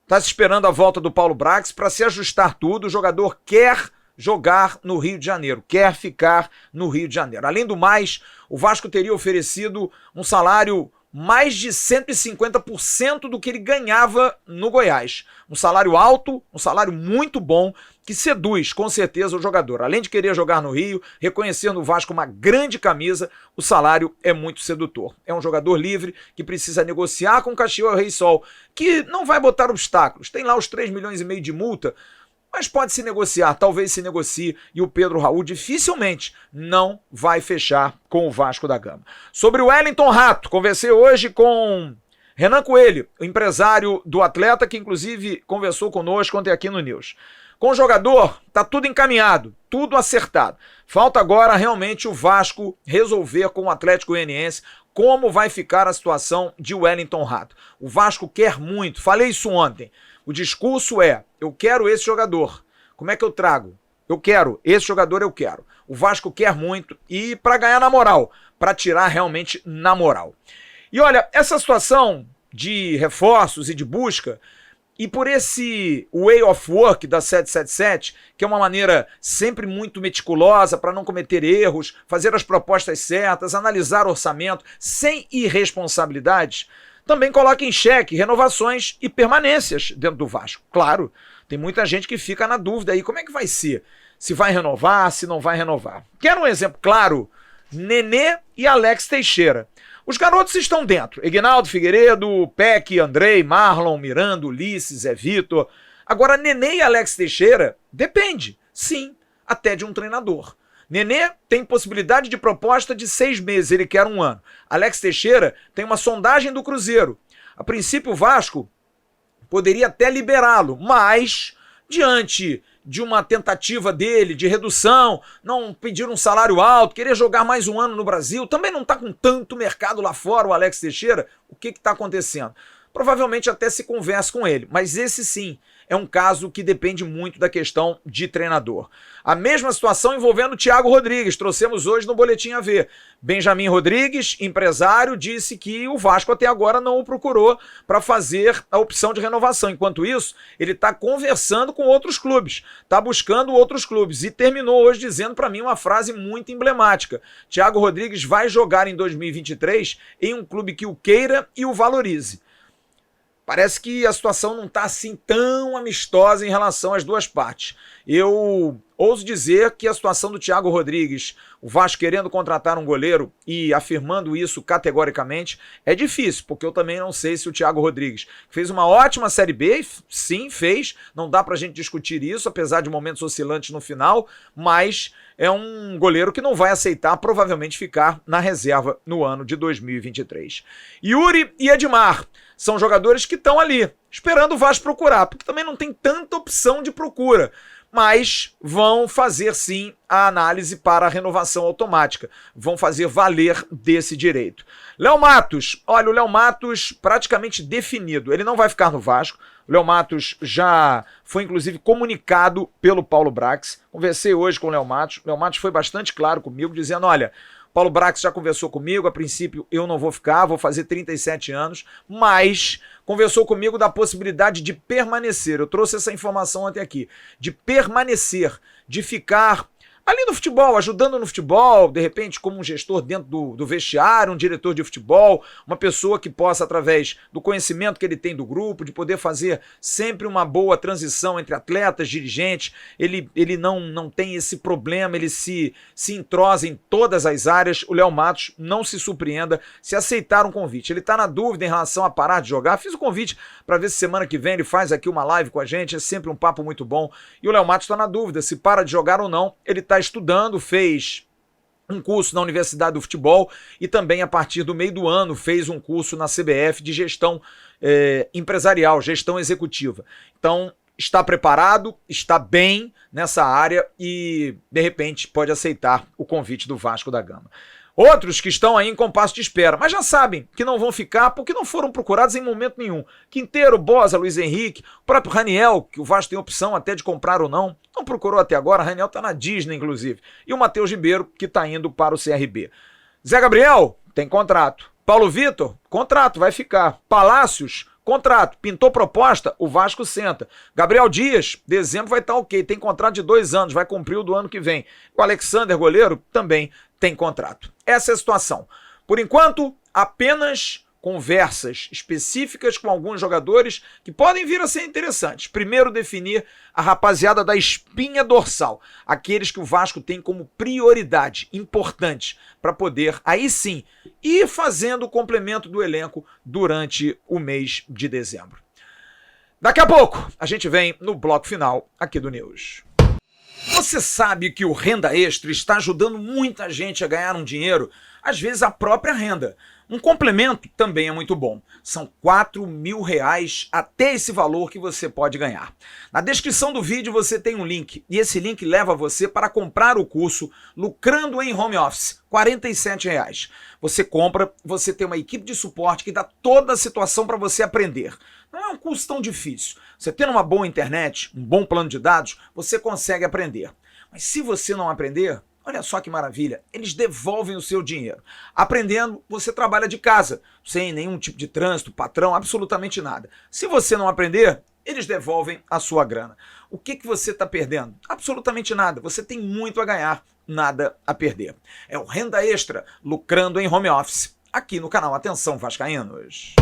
Está se esperando a volta do Paulo Brax para se ajustar tudo. O jogador quer jogar no Rio de Janeiro, quer ficar no Rio de Janeiro. Além do mais, o Vasco teria oferecido um salário mais de 150% do que ele ganhava no Goiás. Um salário alto, um salário muito bom, que seduz com certeza o jogador. Além de querer jogar no Rio, reconhecer no Vasco uma grande camisa, o salário é muito sedutor. É um jogador livre que precisa negociar com o Caxias Rei Sol, que não vai botar obstáculos. Tem lá os 3,5 milhões de multa, mas pode se negociar, talvez se negocie, e o Pedro Raul dificilmente não vai fechar com o Vasco da Gama. Sobre o Wellington Rato, conversei hoje com Renan Coelho, o empresário do atleta, que inclusive conversou conosco ontem aqui no News. Com o jogador, tá tudo encaminhado, tudo acertado. Falta agora realmente o Vasco resolver com o Atlético Goianiense como vai ficar a situação de Wellington Rato. O Vasco quer muito, falei isso ontem. O discurso é, eu quero esse jogador. Como é que eu trago? Eu quero, esse jogador eu quero. O Vasco quer muito e para ganhar na moral, para tirar realmente na moral. E olha, essa situação de reforços e de busca, e por esse way of work da 777, que é uma maneira sempre muito meticulosa para não cometer erros, fazer as propostas certas, analisar orçamento sem irresponsabilidades, também coloca em xeque renovações e permanências dentro do Vasco. Claro, tem muita gente que fica na dúvida aí, como é que vai ser? Se vai renovar, se não vai renovar. Quero um exemplo claro, Nenê e Alex Teixeira. Os garotos estão dentro, Egnaldo Figueiredo, Peck, Andrei, Marlon, Miranda, Ulisses, Zé Vitor. Agora, Nenê e Alex Teixeira, depende, sim, até de um treinador. Nenê tem possibilidade de proposta de 6 meses, ele quer 1 ano. Alex Teixeira tem uma sondagem do Cruzeiro. A princípio o Vasco poderia até liberá-lo, mas diante de uma tentativa dele de redução, não pedir um salário alto, querer jogar mais um ano no Brasil, também não está com tanto mercado lá fora o Alex Teixeira, o que está acontecendo? Provavelmente até se converse com ele, mas esse sim é um caso que depende muito da questão de treinador. A mesma situação envolvendo o Thiago Rodrigues, trouxemos hoje no Boletim AV. Benjamin Rodrigues, empresário, disse que o Vasco até agora não o procurou para fazer a opção de renovação. Enquanto isso, ele está conversando com outros clubes, está buscando outros clubes e terminou hoje dizendo para mim uma frase muito emblemática. Thiago Rodrigues vai jogar em 2023 em um clube que o queira e o valorize. Parece que a situação não está assim tão amistosa em relação às duas partes. Eu ouso dizer que a situação do Thiago Rodrigues, o Vasco querendo contratar um goleiro e afirmando isso categoricamente, é difícil, porque eu também não sei se o Thiago Rodrigues fez uma ótima Série B, sim, fez, não dá pra gente discutir isso, apesar de momentos oscilantes no final, mas é um goleiro que não vai aceitar provavelmente ficar na reserva no ano de 2023. Yuri e Edmar são jogadores que estão ali, esperando o Vasco procurar, porque também não tem tanta opção de procura, mas vão fazer sim a análise para a renovação automática, vão fazer valer desse direito. Léo Matos, olha, o Léo Matos praticamente definido, ele não vai ficar no Vasco, o Léo Matos já foi inclusive comunicado pelo Paulo Brax, conversei hoje com o Léo Matos foi bastante claro comigo, dizendo, olha, Paulo Brax já conversou comigo, a princípio eu não vou ficar, vou fazer 37 anos, mas conversou comigo da possibilidade de permanecer, eu trouxe essa informação ontem aqui, de permanecer, de ficar ali no futebol, ajudando no futebol, de repente como um gestor dentro do vestiário, um diretor de futebol, uma pessoa que possa, através do conhecimento que ele tem do grupo, de poder fazer sempre uma boa transição entre atletas, dirigentes, ele não tem esse problema, ele se entrosa em todas as áreas. O Léo Matos, não se surpreenda se aceitar um convite. Ele está na dúvida em relação a parar de jogar, fiz o convite para ver se semana que vem ele faz aqui uma live com a gente, é sempre um papo muito bom, e o Léo Matos está na dúvida se para de jogar ou não. Ele está estudando, fez um curso na Universidade do Futebol e também a partir do meio do ano fez um curso na CBF de gestão empresarial, gestão executiva. Então está preparado, está bem nessa área e de repente pode aceitar o convite do Vasco da Gama. Outros que estão aí em compasso de espera, mas já sabem que não vão ficar porque não foram procurados em momento nenhum. Quinteiro, Boza, Luiz Henrique, o próprio Raniel, que o Vasco tem opção até de comprar ou não procurou até agora, Raniel tá na Disney, inclusive. E o Matheus Ribeiro, que tá indo para o CRB. Zé Gabriel, tem contrato. Paulo Vitor, contrato, vai ficar. Palácios, contrato. Pintou proposta, o Vasco senta. Gabriel Dias, dezembro vai estar ok, tem contrato de 2 anos, vai cumprir o do ano que vem. O Alexander, goleiro, também tem contrato. Essa é a situação. Por enquanto, apenas conversas específicas com alguns jogadores que podem vir a ser interessantes. Primeiro, definir a rapaziada da espinha dorsal, aqueles que o Vasco tem como prioridade, importante, para poder, aí sim, ir fazendo o complemento do elenco durante o mês de dezembro. Daqui a pouco, a gente vem no bloco final aqui do News. Você sabe que o Renda Extra está ajudando muita gente a ganhar um dinheiro, às vezes a própria renda. Um complemento também é muito bom. São R$4.000 até esse valor que você pode ganhar. Na descrição do vídeo você tem um link e esse link leva você para comprar o curso Lucrando em Home Office, R$47. Você compra, você tem uma equipe de suporte que dá toda a situação para você aprender. Não é um curso tão difícil. Você tendo uma boa internet, um bom plano de dados, você consegue aprender. Mas se você não aprender, olha só que maravilha, eles devolvem o seu dinheiro. Aprendendo, você trabalha de casa, sem nenhum tipo de trânsito, patrão, absolutamente nada. Se você não aprender, eles devolvem a sua grana. O que você está perdendo? Absolutamente nada. Você tem muito a ganhar, nada a perder. É o Renda Extra, lucrando em home office, aqui no canal Atenção Vascaínos.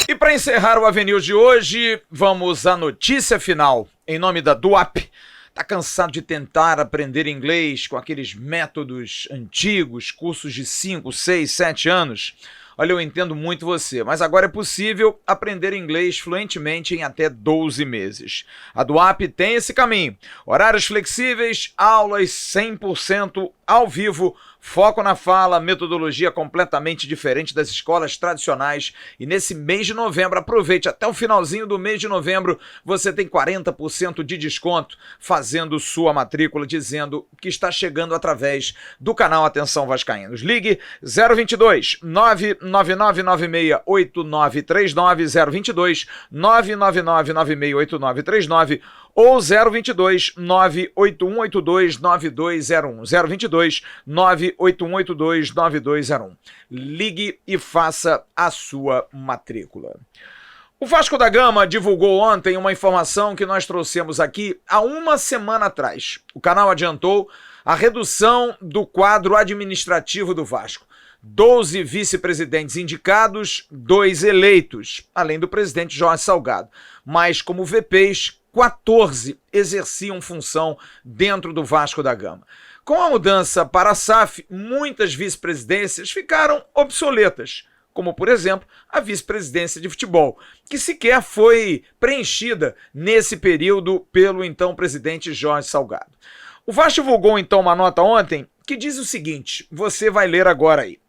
E para encerrar o Avenue de hoje, vamos à notícia final, em nome da DUAP. Tá cansado de tentar aprender inglês com aqueles métodos antigos, cursos de 5, 6, 7 anos? Olha, eu entendo muito você, mas agora é possível aprender inglês fluentemente em até 12 meses. A DUAP tem esse caminho. Horários flexíveis, aulas 100% ao vivo, Foco na fala, metodologia completamente diferente das escolas tradicionais. E nesse mês de novembro, aproveite até o finalzinho do mês de novembro, você tem 40% de desconto fazendo sua matrícula, dizendo que está chegando através do canal Atenção Vascaínos. Ligue 022 999968939, 022 999968939 ou 022 98182 9201, 022 98182 9201. Ligue e faça a sua matrícula. O Vasco da Gama divulgou ontem uma informação que nós trouxemos aqui há uma semana atrás. O canal adiantou a redução do quadro administrativo do Vasco. 12 vice-presidentes indicados, 2 eleitos, além do presidente Jorge Salgado. Mas como VPs, 14 exerciam função dentro do Vasco da Gama. Com a mudança para a SAF, muitas vice-presidências ficaram obsoletas, como, por exemplo, a vice-presidência de futebol, que sequer foi preenchida nesse período pelo então presidente Jorge Salgado. O Vasco divulgou então uma nota ontem que diz o seguinte, você vai ler agora aí.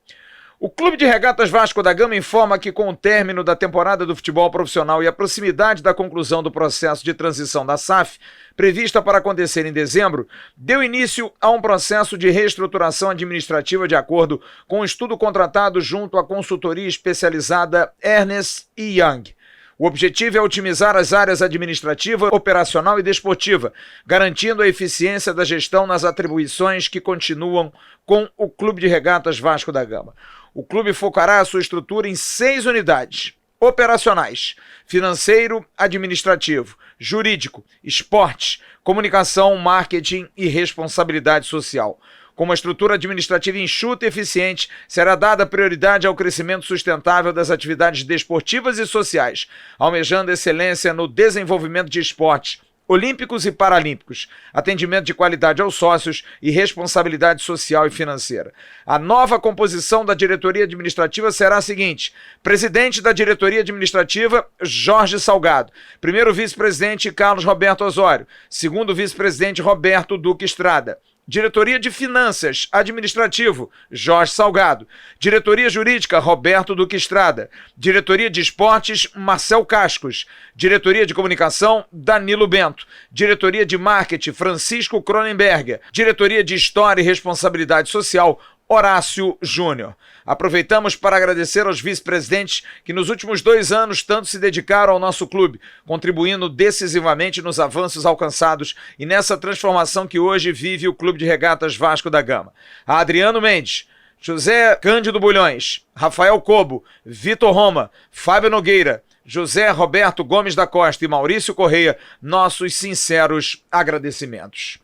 O Clube de Regatas Vasco da Gama informa que, com o término da temporada do futebol profissional e a proximidade da conclusão do processo de transição da SAF, prevista para acontecer em dezembro, deu início a um processo de reestruturação administrativa de acordo com o estudo contratado junto à consultoria especializada Ernst & Young. O objetivo é otimizar as áreas administrativa, operacional e desportiva, garantindo a eficiência da gestão nas atribuições que continuam com o Clube de Regatas Vasco da Gama. O clube focará a sua estrutura em 6 unidades operacionais: financeiro, administrativo, jurídico, esportes, comunicação, marketing e responsabilidade social. Com uma estrutura administrativa enxuta e eficiente, será dada prioridade ao crescimento sustentável das atividades desportivas e sociais, almejando excelência no desenvolvimento de esportes olímpicos e paralímpicos, atendimento de qualidade aos sócios e responsabilidade social e financeira. A nova composição da diretoria administrativa será a seguinte: presidente da diretoria administrativa, Jorge Salgado. Primeiro vice-presidente, Carlos Roberto Osório. Segundo vice-presidente, Roberto Duque Estrada. Diretoria de Finanças, Administrativo, Jorge Salgado. Diretoria Jurídica, Roberto Duque Estrada. Diretoria de Esportes, Marcel Cascos. Diretoria de Comunicação, Danilo Bento. Diretoria de Marketing, Francisco Cronenberger. Diretoria de História e Responsabilidade Social, Horácio Júnior. Aproveitamos para agradecer aos vice-presidentes que nos últimos 2 anos tanto se dedicaram ao nosso clube, contribuindo decisivamente nos avanços alcançados e nessa transformação que hoje vive o Clube de Regatas Vasco da Gama. A Adriano Mendes, José Cândido Bulhões, Rafael Cobo, Vitor Roma, Fábio Nogueira, José Roberto Gomes da Costa e Maurício Correia, nossos sinceros agradecimentos.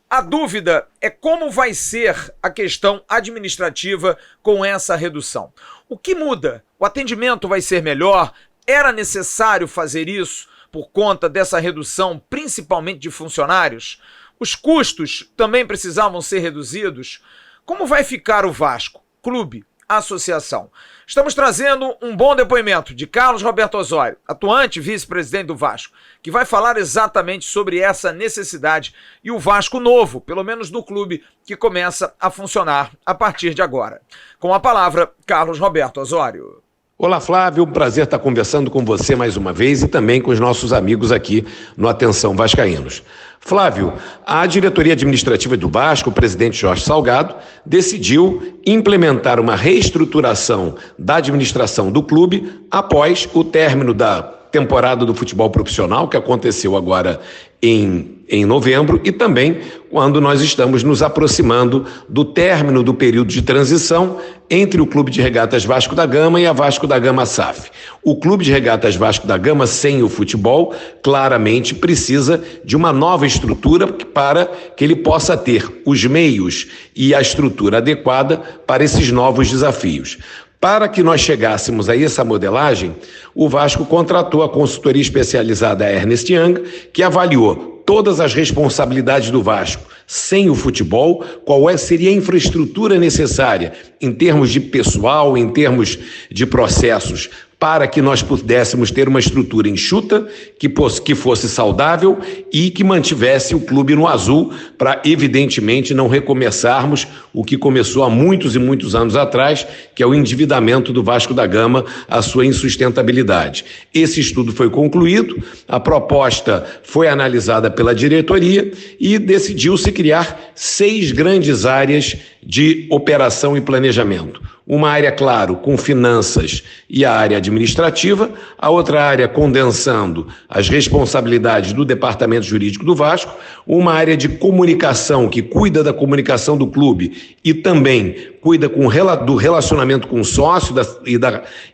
A dúvida é como vai ser a questão administrativa com essa redução. O que muda? O atendimento vai ser melhor? Era necessário fazer isso por conta dessa redução, principalmente de funcionários? Os custos também precisavam ser reduzidos? Como vai ficar o Vasco, clube, associação? Estamos trazendo um bom depoimento de Carlos Roberto Osório, atuante vice-presidente do Vasco, que vai falar exatamente sobre essa necessidade e o Vasco novo, pelo menos no clube, que começa a funcionar a partir de agora. Com a palavra, Carlos Roberto Osório. Olá, Flávio, um prazer estar conversando com você mais uma vez e também com os nossos amigos aqui no Atenção Vascaínos. Flávio, a diretoria administrativa do Vasco, o presidente Jorge Salgado, decidiu implementar uma reestruturação da administração do clube após o término da temporada do futebol profissional, que aconteceu agora em novembro, e também quando nós estamos nos aproximando do término do período de transição entre o Clube de Regatas Vasco da Gama e a Vasco da Gama SAF. O Clube de Regatas Vasco da Gama, sem o futebol, claramente precisa de uma nova estrutura para que ele possa ter os meios e a estrutura adequada para esses novos desafios. Para que nós chegássemos a essa modelagem, o Vasco contratou a consultoria especializada Ernst & Young, que avaliou todas as responsabilidades do Vasco sem o futebol, qual seria a infraestrutura necessária em termos de pessoal, em termos de processos, para que nós pudéssemos ter uma estrutura enxuta, que fosse saudável e que mantivesse o clube no azul, para, evidentemente, não recomeçarmos o que começou há muitos e muitos anos atrás, que é o endividamento do Vasco da Gama, a sua insustentabilidade. Esse estudo foi concluído, a proposta foi analisada pela diretoria e decidiu-se criar 6 grandes áreas de operação e planejamento. Uma área, claro, com finanças e a área administrativa, a outra área condensando as responsabilidades do departamento jurídico do Vasco, uma área de comunicação que cuida da comunicação do clube e também cuida do relacionamento com o sócio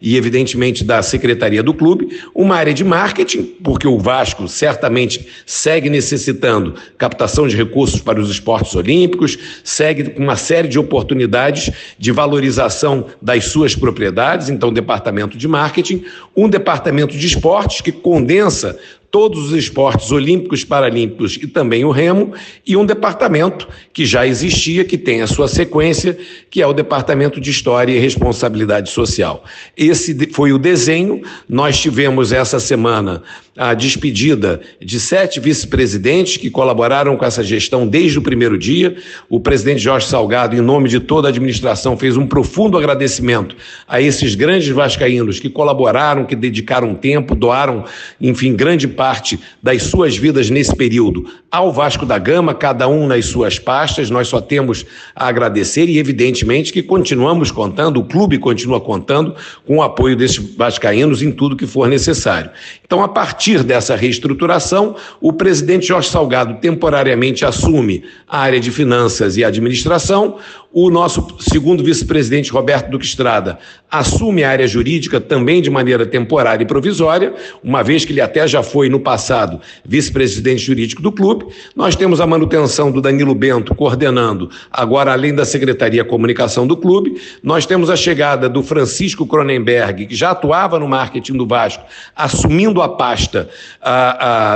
e, evidentemente, da secretaria do clube, uma área de marketing, porque o Vasco certamente segue necessitando captação de recursos para os esportes olímpicos, segue com uma série de oportunidades de valorização das suas propriedades, então departamento de marketing, um departamento de esportes que condensa todos os esportes olímpicos, paralímpicos e também o remo, e um departamento que já existia, que tem a sua sequência, que é o Departamento de História e Responsabilidade Social. Esse foi o desenho. Nós tivemos essa semana a despedida de 7 vice-presidentes que colaboraram com essa gestão desde o primeiro dia. O presidente Jorge Salgado, em nome de toda a administração, fez um profundo agradecimento a esses grandes vascaínos que colaboraram, que dedicaram tempo, doaram, enfim, grande parte das suas vidas nesse período ao Vasco da Gama, cada um nas suas pastas. Nós só temos a agradecer e, evidentemente, que continuamos contando, o clube continua contando com o apoio desses vascaínos em tudo que for necessário. Então, a partir dessa reestruturação, o presidente Jorge Salgado temporariamente assume a área de finanças e administração, o nosso segundo vice-presidente, Roberto Duque Estrada, assume a área jurídica também de maneira temporária e provisória, uma vez que ele até já foi, no passado, vice-presidente jurídico do clube. Nós temos a manutenção do Danilo Bento coordenando, agora além da Secretaria de Comunicação do clube. Nós temos a chegada do Francisco Cronenberg, que já atuava no marketing do Vasco, assumindo a pasta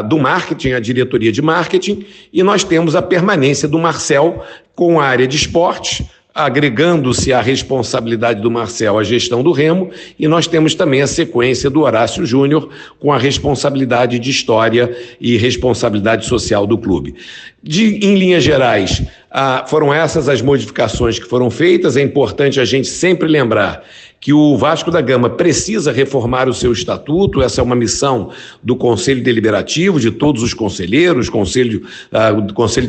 do marketing, a diretoria de marketing, e nós temos a permanência do Marcel com a área de esportes, agregando-se à responsabilidade do Marcel a gestão do remo, e nós temos também a sequência do Horácio Júnior com a responsabilidade de história e responsabilidade social do clube. Em linhas gerais, foram essas as modificações que foram feitas. É importante a gente sempre lembrar que o Vasco da Gama precisa reformar o seu estatuto. Essa é uma missão do Conselho Deliberativo, de todos os conselheiros, do Conselho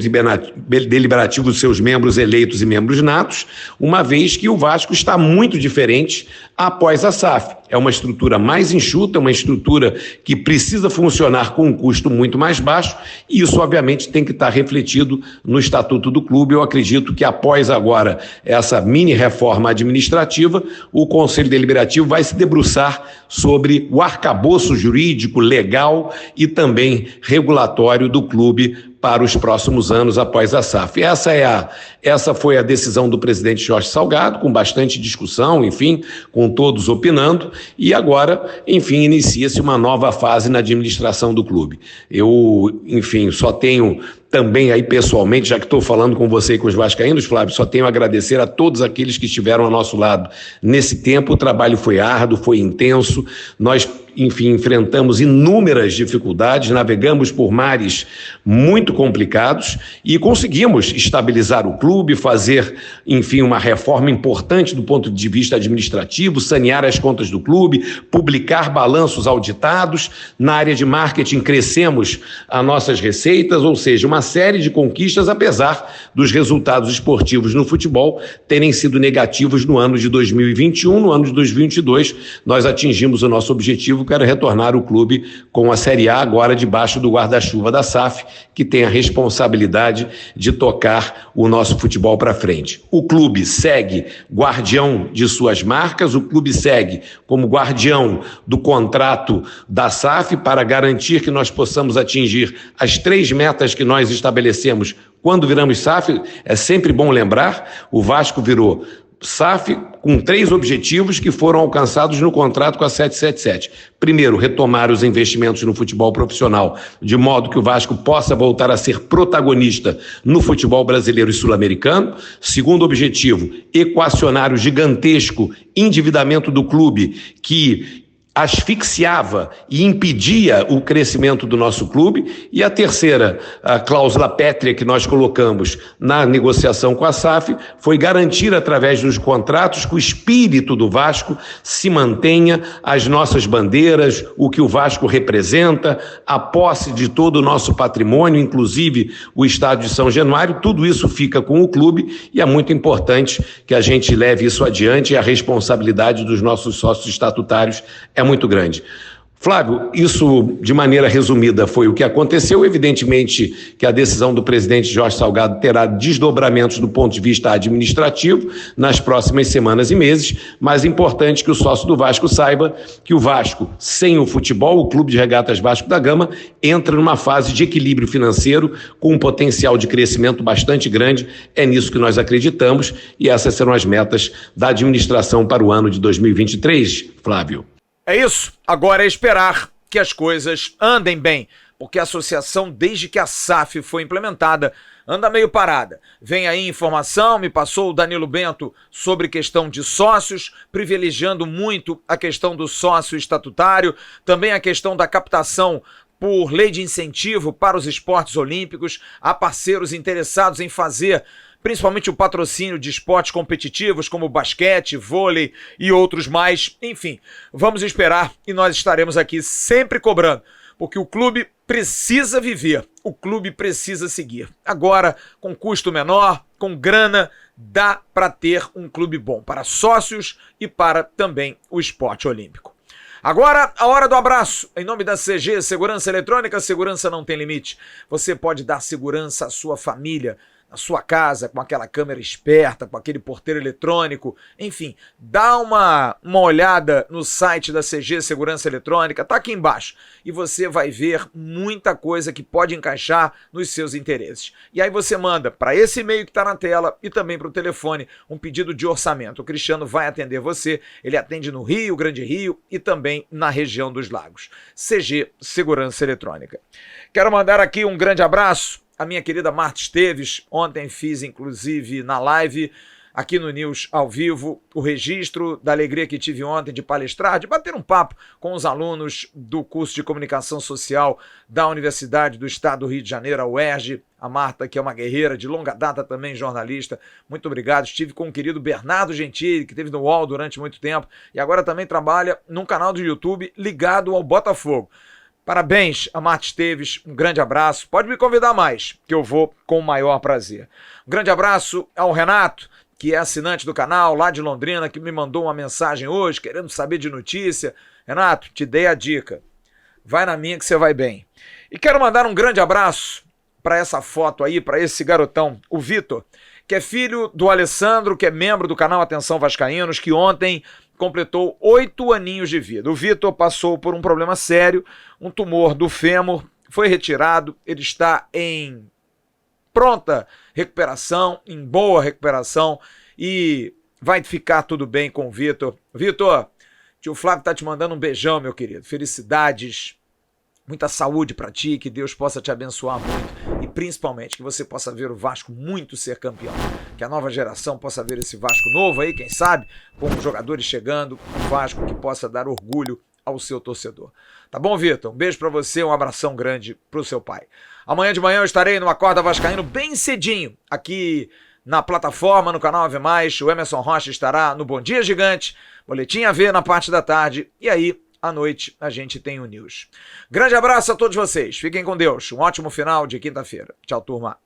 Deliberativo dos seus membros eleitos e membros natos, uma vez que o Vasco está muito diferente após a SAF. É uma estrutura mais enxuta, uma estrutura que precisa funcionar com um custo muito mais baixo, e isso, obviamente, tem que estar refletido no estatuto do clube. Eu acredito que após agora essa mini-reforma administrativa, o Conselho Deliberativo vai se debruçar sobre o arcabouço jurídico, legal e também regulatório do clube para os próximos anos após a SAF. Essa foi a decisão do presidente Jorge Salgado, com bastante discussão, enfim, com todos opinando, e agora, enfim, inicia-se uma nova fase na administração do clube. Eu, enfim, só tenho também aí pessoalmente, já que estou falando com você e com os vascaínos, Flávio, só tenho a agradecer a todos aqueles que estiveram ao nosso lado nesse tempo. O trabalho foi árduo, foi intenso, nós, enfim, enfrentamos inúmeras dificuldades, navegamos por mares muito complicados e conseguimos estabilizar o clube, fazer, enfim, uma reforma importante do ponto de vista administrativo, sanear as contas do clube, publicar balanços auditados. Na área de marketing crescemos as nossas receitas, ou seja, uma série de conquistas, apesar dos resultados esportivos no futebol terem sido negativos no ano de 2021. No ano de 2022, nós atingimos o nosso objetivo, que era retornar o clube com a Série A, agora debaixo do guarda-chuva da SAF, que tem a responsabilidade de tocar o nosso futebol para frente. O clube segue guardião de suas marcas, o clube segue como guardião do contrato da SAF para garantir que nós possamos atingir as 3 metas que nós estabelecemos quando viramos SAF. É sempre bom lembrar, o Vasco virou SAF com 3 objetivos que foram alcançados no contrato com a 777. Primeiro, retomar os investimentos no futebol profissional, de modo que o Vasco possa voltar a ser protagonista no futebol brasileiro e sul-americano. Segundo objetivo, equacionar o gigantesco endividamento do clube, que asfixiava e impedia o crescimento do nosso clube, e a terceira, a cláusula pétrea que nós colocamos na negociação com a SAF, foi garantir através dos contratos que o espírito do Vasco se mantenha, as nossas bandeiras, o que o Vasco representa, a posse de todo o nosso patrimônio, inclusive o estádio de São Januário, tudo isso fica com o clube, e é muito importante que a gente leve isso adiante, e a responsabilidade dos nossos sócios estatutários é muito grande. Flávio, isso de maneira resumida foi o que aconteceu. Evidentemente que a decisão do presidente Jorge Salgado terá desdobramentos do ponto de vista administrativo nas próximas semanas e meses, mas é importante que o sócio do Vasco saiba que o Vasco, sem o futebol, o Clube de Regatas Vasco da Gama, entra numa fase de equilíbrio financeiro com um potencial de crescimento bastante grande. É nisso que nós acreditamos, e essas serão as metas da administração para o ano de 2023, Flávio. É isso, agora é esperar que as coisas andem bem, porque a associação, desde que a SAF foi implementada, anda meio parada. Vem aí informação, me passou o Danilo Bento sobre questão de sócios, privilegiando muito a questão do sócio estatutário, também a questão da captação por lei de incentivo para os esportes olímpicos. Há parceiros interessados em fazer principalmente o patrocínio de esportes competitivos como basquete, vôlei e outros mais. Enfim, vamos esperar e nós estaremos aqui sempre cobrando, porque o clube precisa viver, o clube precisa seguir. Agora, com custo menor, com grana, dá para ter um clube bom para sócios e para também o esporte olímpico. Agora, a hora do abraço. Em nome da CG Segurança Eletrônica, segurança não tem limite. Você pode dar segurança à sua família, na sua casa, com aquela câmera esperta, com aquele porteiro eletrônico, enfim, dá uma olhada no site da CG Segurança Eletrônica, tá aqui embaixo, e você vai ver muita coisa que pode encaixar nos seus interesses. E aí você manda para esse e-mail que está na tela e também para o telefone um pedido de orçamento. O Cristiano vai atender você, ele atende no Rio, Grande Rio e também na região dos Lagos. CG Segurança Eletrônica. Quero mandar aqui um grande abraço a minha querida Marta Esteves. Ontem fiz, inclusive, na live, aqui no News ao vivo, o registro da alegria que tive ontem de palestrar, de bater um papo com os alunos do curso de Comunicação Social da Universidade do Estado do Rio de Janeiro, a UERJ. A Marta, que é uma guerreira de longa data também, jornalista, muito obrigado. Estive com o querido Bernardo Gentili, que esteve no UOL durante muito tempo e agora também trabalha num canal do YouTube ligado ao Botafogo. Parabéns a Marta Esteves, um grande abraço. Pode me convidar mais, que eu vou com o maior prazer. Um grande abraço ao Renato, que é assinante do canal lá de Londrina, que me mandou uma mensagem hoje, querendo saber de notícia. Renato, te dei a dica. Vai na minha que você vai bem. E quero mandar um grande abraço para essa foto aí, para esse garotão, o Vitor, que é filho do Alessandro, que é membro do canal Atenção Vascaínos, que ontem completou 8 aninhos de vida. O Vitor passou por um problema sério, um tumor do fêmur, foi retirado, ele está em pronta recuperação, em boa recuperação, e vai ficar tudo bem com o Vitor. Vitor, tio Flávio tá te mandando um beijão, meu querido. Felicidades, muita saúde para ti, que Deus possa te abençoar muito e principalmente que você possa ver o Vasco muito ser campeão. Que a nova geração possa ver esse Vasco novo aí, quem sabe, com os jogadores chegando, um Vasco que possa dar orgulho ao seu torcedor. Tá bom, Vitor? Um beijo pra você, um abração grande pro seu pai. Amanhã de manhã eu estarei no Acorda Vascaíno bem cedinho, aqui na plataforma, no canal Ave Mais. O Emerson Rocha estará no Bom Dia Gigante, Boletim AV na parte da tarde, e aí, à noite, a gente tem o News. Grande abraço a todos vocês, fiquem com Deus, um ótimo final de quinta-feira. Tchau, turma.